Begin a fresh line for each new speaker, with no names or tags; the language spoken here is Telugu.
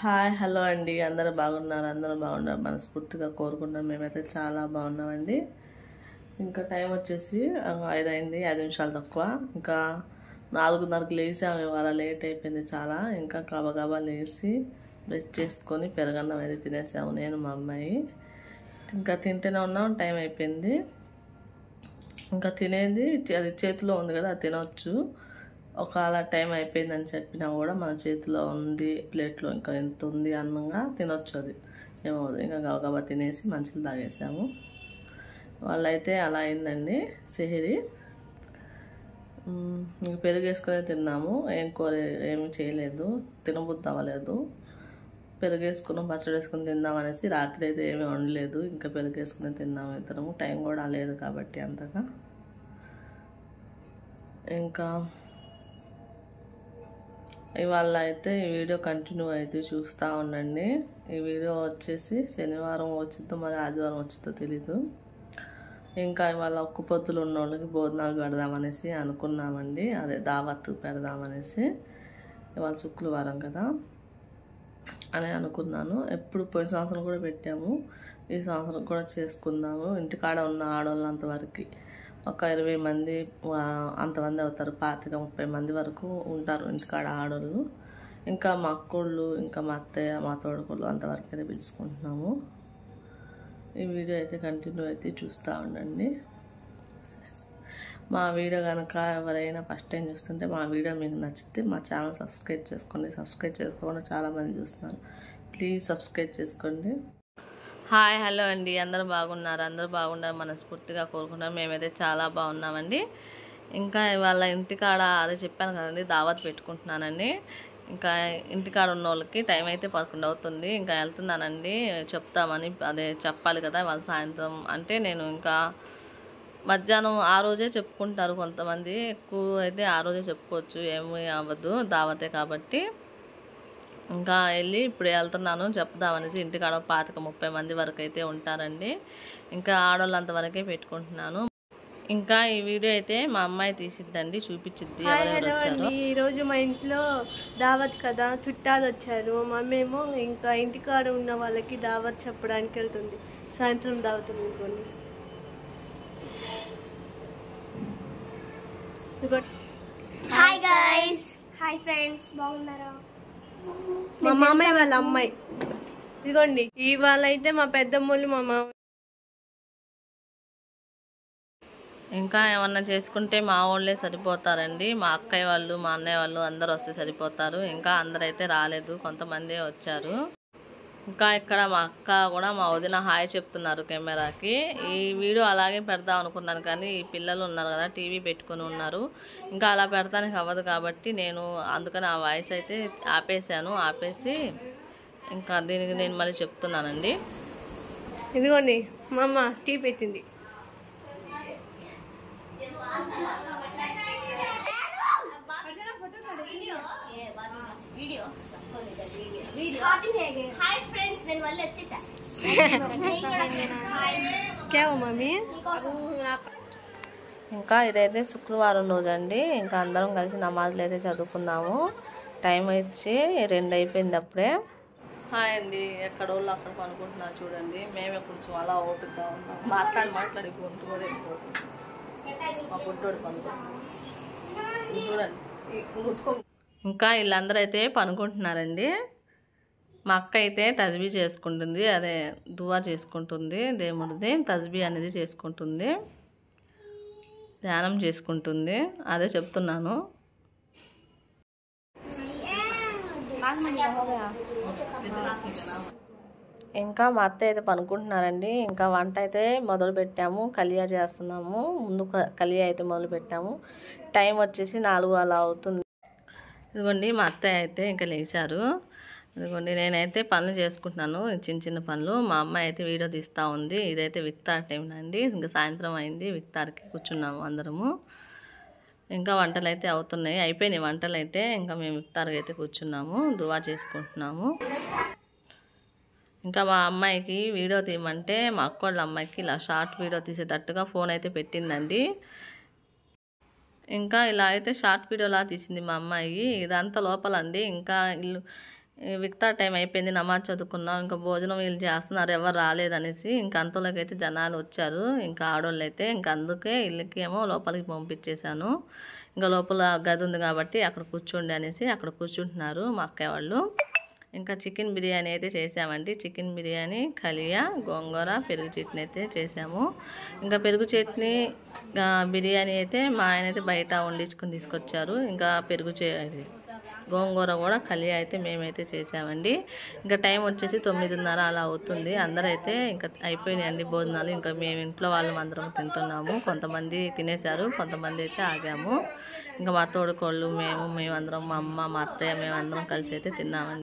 హాయ్ హలో అండి, అందరూ బాగున్నారు మనస్ఫూర్తిగా కోరుకుంటున్నాం. మేమైతే చాలా బాగున్నామండి. ఇంకా టైం వచ్చేసి 5 అయింది, 5 నిమిషాలు తక్కువ. ఇంకా 4:30కి లేసాము. ఇవాళ లేట్ అయిపోయింది చాలా. ఇంకా గబగబా లేచి బ్రష్ చేసుకొని పెరగన్నం అయితే తినేసాము నేను మా అమ్మాయి. ఇంకా తింటూనే ఉన్నాం, టైం అయిపోయింది. ఇంకా తినేది అది చేతిలో ఉంది కదా, అది తినవచ్చు. ఒకవేళ టైం అయిపోయిందని చెప్పినా కూడా మన చేతిలో ఉంది, ప్లేట్లో ఇంకా ఎంత ఉంది అన్నంగా తినొచ్చు. అది ఏమవుతుంది. ఇంకా గబగబా తినేసి మంచిలు తాగేసాము. వాళ్ళైతే అలా అయిందండి సెహరీ. ఇంక పెరుగు వేసుకునే తిన్నాము. ఏమి చేయలేదు, తినబుద్ధి అవ్వలేదు. పెరుగు వేసుకున్నాం, పచ్చడి వేసుకుని తిందాం అనేసి రాత్రి అయితే ఏమీ వండలేదు. ఇంకా పెరుగు వేసుకుని తిన్నాము ఇద్దరము. టైం కూడా లేదు కాబట్టి అంతగా. ఇంకా ఇవాళ అయితే ఈ వీడియో కంటిన్యూ అయితే చూస్తూ ఉండండి. ఈ వీడియో వచ్చేసి శనివారం వచ్చిద్దో మరి ఆదివారం వచ్చిద్దో తెలీదు. ఇంకా ఇవాళ ఒక్క పొద్దులు ఉన్న వాళ్ళకి భోజనాలు పెడదామనేసి అనుకున్నామండి. అదే దావత్తు పెడదామనేసి. ఇవాళ శుక్రవారం కదా అని అనుకున్నాను. ఎప్పుడు పోయిన సంవత్సరం కూడా పెట్టాము, ఈ సంవత్సరం కూడా చేసుకుందాము. ఇంటికాడ ఉన్న ఆడవాళ్ళంతవరకు ఒక 20 మంది అంతమంది అవుతారు. 25-30 మంది వరకు ఉంటారు ఇంటికాడ ఆడవాళ్ళు. ఇంకా మా అక్కోళ్ళు, ఇంకా మా అత్తయ్య, మా తోడుకోళ్ళు అంతవరకు అయితే పిలుచుకుంటున్నాము. ఈ వీడియో అయితే కంటిన్యూ అయితే చూస్తూ ఉండండి. మా వీడియో కనుక ఎవరైనా ఫస్ట్ టైం చూస్తుంటే మా వీడియో మీకు నచ్చితే మా ఛానల్ సబ్స్క్రైబ్ చేసుకోండి. సబ్స్క్రైబ్ చేసుకోకుండా చాలామంది చూస్తున్నారు, ప్లీజ్ సబ్స్క్రైబ్ చేసుకోండి. హాయ్ హలో అండి, అందరూ బాగున్నారు మనస్ఫూర్తిగా కోరుకుంటున్నాం. మేమైతే చాలా బాగున్నామండి. ఇంకా ఇవాళ ఇంటికాడ అదే చెప్పాను కదండి, దావత్ పెట్టుకుంటున్నానండి. ఇంకా ఇంటికాడ ఉన్న వాళ్ళకి టైం అయితే 11 అవుతుంది. ఇంకా వెళ్తున్నానండి చెప్తామని, అదే చెప్పాలి కదా వాళ్ళ సాయంత్రం. అంటే నేను ఇంకా మధ్యాహ్నం ఆ రోజే చెప్పుకుంటారు కొంతమంది, ఎక్కువ అయితే ఆ రోజే చెప్పుకోవచ్చు, ఏమీ అవ్వదు దావతే కాబట్టి. ఇంకా వెళ్ళి ఇప్పుడు వెళ్తున్నాను చెప్దామనేసి. ఇంటికాడ 25-30 మంది వరకు అయితే ఉంటారండి. ఇంకా ఆడవాళ్ళు అంతవరకే పెట్టుకుంటున్నాను. ఇంకా ఈ వీడియో అయితే మా అమ్మాయి తీసిద్దండి, చూపించిద్ది ఎవరెవరు వచ్చారు.
ఈరోజు మా ఇంట్లో దావత్ కదా, చుట్టాలు వచ్చారు. మమ్మీ ఏమో ఇంకా ఇంటికాడ ఉన్న వాళ్ళకి దావత్ చెప్పడానికి వెళ్తుంది. సాయంత్రం దావత్ అనుకోండి.
హాయ్ గైస్, హాయ్ ఫ్రెండ్స్, బాగున్నారా?
మా మామయ్య వాళ్ళ అమ్మాయి ఇదిగోండి. ఇవాళ అయితే మా పెద్దమ్మోళ్ళు మా మామయ్య.
ఇంకా ఏమన్నా చేసుకుంటే మా వాళ్ళే సరిపోతారండి. మా అక్కయ్య వాళ్ళు, మా అన్నయ్య వాళ్ళు అందరూ వస్తే సరిపోతారు. ఇంకా అందరైతే రాలేదు, కొంతమందే వచ్చారు. ఇంకా ఇక్కడ మా అక్క కూడా మా వదిన హాయ్ చెప్తున్నారు కెమెరాకి. ఈ వీడియో అలాగే పెడదాం అనుకున్నాను, కానీ ఈ పిల్లలు ఉన్నారు కదా, టీవీ పెట్టుకుని ఉన్నారు. ఇంకా అలా పెడతానికి అవ్వదు కాబట్టి నేను అందుకని ఆ వాయిస్ అయితే ఆపేసి ఇంకా దీనికి నేను మళ్ళీ చెప్తున్నానండి.
ఇదిగోండి మా అమ్మ టీ పెట్టింది.
హాయ్ ఫ్రెండ్స్, నేను మళ్ళీ వచ్చేసా.
ఇంకా ఇదైతే శుక్రవారం రోజు అండి. ఇంకా అందరం కలిసి నమాజులు అయితే చదువుకున్నాము. టైం వచ్చి 2 అయిపోయింది అప్పుడే. హాయ్ అండి, ఎక్కడ వాళ్ళు అక్కడ పనుకుంటున్నారు చూడండి. మేమే కొంచెం అలా ఓపికగా ఉన్నాం. మాట్లాడి గుంటుకొని మా పుట్టోడు పనుకుంటున్నాం చూడండి. ఇంకా వీళ్ళందరూ అయితే పనుకుంటున్నారండి. మా అక్క అయితే తజ్బీ చేసుకుంటుంది, అదే దువా చేసుకుంటుంది, దేవుడిది తజ్బీ అనేది చేసుకుంటుంది, ధ్యానం చేసుకుంటుంది. అదే చెప్తున్నాను. ఇంకా మా అత్త అయితే పనుకుంటున్నారండి. ఇంకా వంట అయితే మొదలు పెట్టాము, కలియా చేస్తున్నాము. ముందు కలియా అయితే మొదలు పెట్టాము. టైం వచ్చేసి 4 అలా అవుతుంది. ఇదిగోండి మా అత్తయ్య అయితే ఇంకా లేచారు. ఇదిగోండి నేనైతే పనులు చేసుకుంటున్నాను, చిన్న పనులు. మా అమ్మాయి అయితే వీడియో తీస్తూ ఉంది. ఇదైతే విక్తార్ టైం అండి. ఇంకా సాయంత్రం అయింది, విక్తార్కి కూర్చున్నాము అందరము. ఇంకా వంటలు అయితే అయిపోయినాయి వంటలు అయితే. ఇంకా మేము విక్తార్కి అయితే కూర్చున్నాము, దువా చేసుకుంటున్నాము. ఇంకా మా అమ్మాయికి వీడియో తీయమంటే మా అక్కోళ్ళ అమ్మాయికి ఇలా షార్ట్ వీడియో తీసేటట్టుగా ఫోన్ అయితే పెట్టిందండి. ఇంకా ఇలా అయితే షార్ట్ వీడియోలా తీసింది మా అమ్మాయి. ఇదంతా లోపలండి. ఇంకా విక్తార్ టైం అయిపోయింది, నమాజ్ చదువుకున్నాం, ఇంకా భోజనం వీళ్ళు చేస్తున్నారు, ఎవరు రాలేదనేసి ఇంకా అంతలోకి అయితే జనాలు వచ్చారు, ఇంకా ఆడోళ్ళు అయితే ఇంకా అందుకే వీళ్ళకి ఏమో లోపలికి పంపించేశాను. ఇంకా లోపల గది ఉంది కాబట్టి అక్కడ కూర్చోండి అనేసి అక్కడ కూర్చుంటున్నారు మా అక్కయ్య వాళ్ళు. ఇంకా చికెన్ బిర్యానీ అయితే చేసామండి. చికెన్ బిర్యానీ, కలియా, గోంగూర, పెరుగు చట్నీ అయితే చేసాము. ఇంకా పెరుగు చట్నీ బిర్యానీ అయితే మా ఆయన అయితే బయట వండించుకొని తీసుకొచ్చారు. ఇంకా గోంగూర కూడా కలియా అయితే మేమైతే చేసామండి. ఇంకా టైం వచ్చేసి 9:30 అలా అవుతుంది. అందరైతే ఇంకా అయిపోయినాయండి భోజనాలు. ఇంకా మేము ఇంట్లో వాళ్ళం అందరం తింటున్నాము. కొంతమంది తినేశారు, కొంతమంది అయితే ఆగాము. ఇంకా మా తోడుకోళ్ళు మేమందరం, మా అమ్మ, మా అత్తయ్య, మేమందరం కలిసి అయితే తిన్నామండి.